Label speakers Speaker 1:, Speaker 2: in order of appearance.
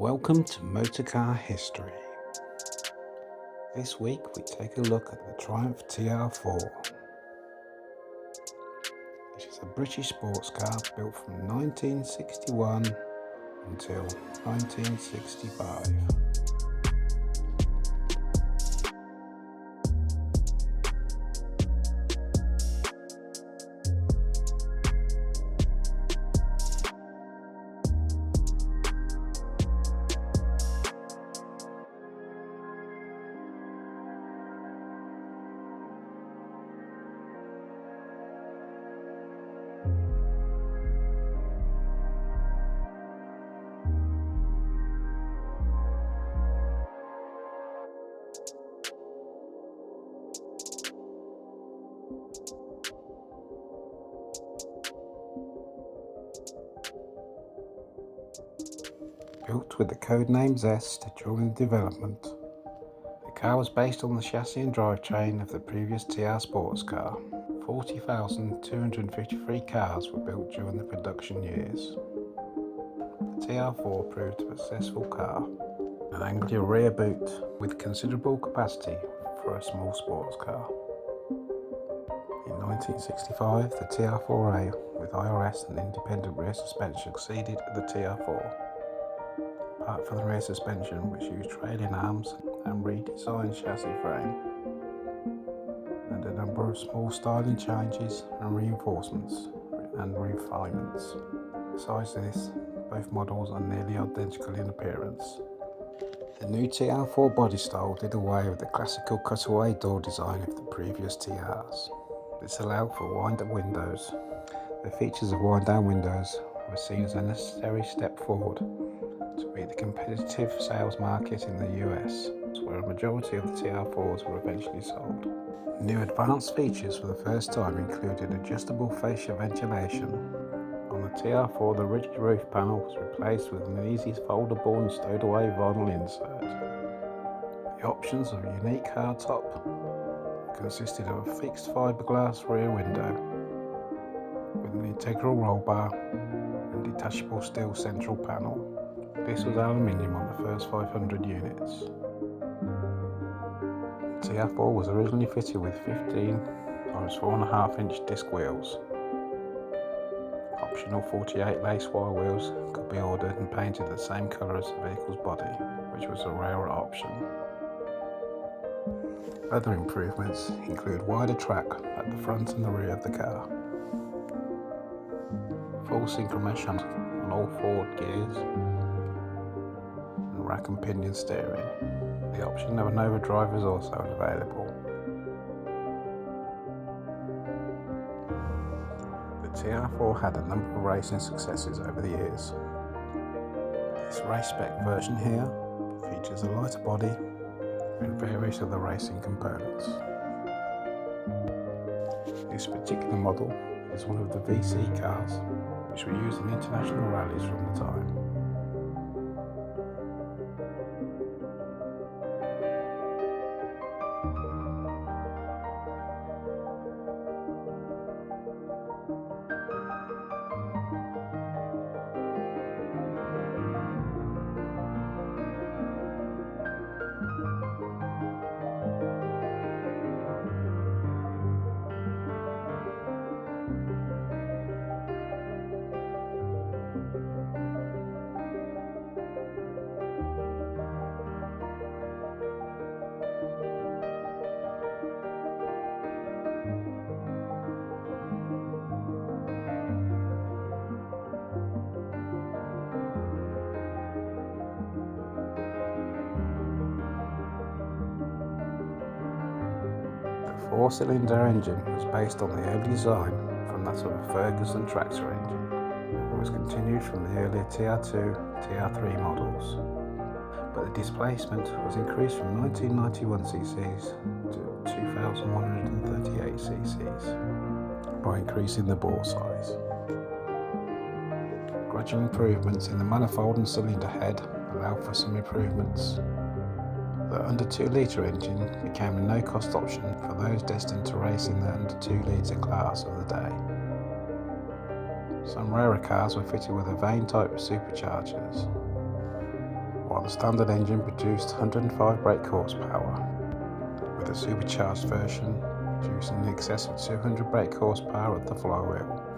Speaker 1: Welcome to Motorcar History. This week we take a look at the Triumph TR4, which is a British sports car built from 1961 until 1965. Built with the codename Zest during the development, the car was based on the chassis and drivetrain of the previous TR sports car. 40,253 cars were built during the production years. The TR4 proved a successful car, an angular rear boot with considerable capacity for a small sports car. In 1965, the TR4A with IRS and independent rear suspension succeeded the TR4. Apart from the rear suspension, which used trailing arms and redesigned chassis frame, and a number of small styling changes and reinforcements and refinements. Besides this, both models are nearly identical in appearance. The new TR4 body style did away with the classical cutaway door design of the previous TRs. This allowed for wind-up windows. The features of wind-down windows were seen as a necessary step forward to meet the competitive sales market in the US, where a majority of the TR4s were eventually sold. New advanced features for the first time included adjustable fascia ventilation. On the TR4, the rigid roof panel was replaced with an easy foldable and stowed away vinyl insert. The options of a unique hardtop consisted of a fixed fiberglass rear window with an integral roll bar and detachable steel central panel. This was aluminium on the first 500 units. The TR4 was originally fitted with 15 x 4.5 inch disc wheels. Optional 48 lace wire wheels could be ordered and painted the same colour as the vehicle's body, which was a rarer option. Other improvements include wider track at the front and the rear of the car, full synchromesh on all forward gears, and rack and pinion steering. The option of an overdrive is also available. The TR4 had a number of racing successes over the years. This race spec version here features a lighter body and various other racing components. This particular model is one of the VC cars which were used in international rallies from the time. The 4-cylinder engine was based on the early design from that of a Ferguson tractor engine. It was continued from the earlier TR2, TR3 models, but the displacement was increased from 1991 cc's to 2138 cc's by increasing the bore size. Gradual improvements in the manifold and cylinder head allowed for some improvements. The under 2 litre engine became a no-cost option for those destined to race in the under 2 litre class of the day. Some rarer cars were fitted with a vane type superchargers. while the standard engine produced 105 brake horsepower, with a supercharged version producing in excess of 200 brake horsepower at the flywheel.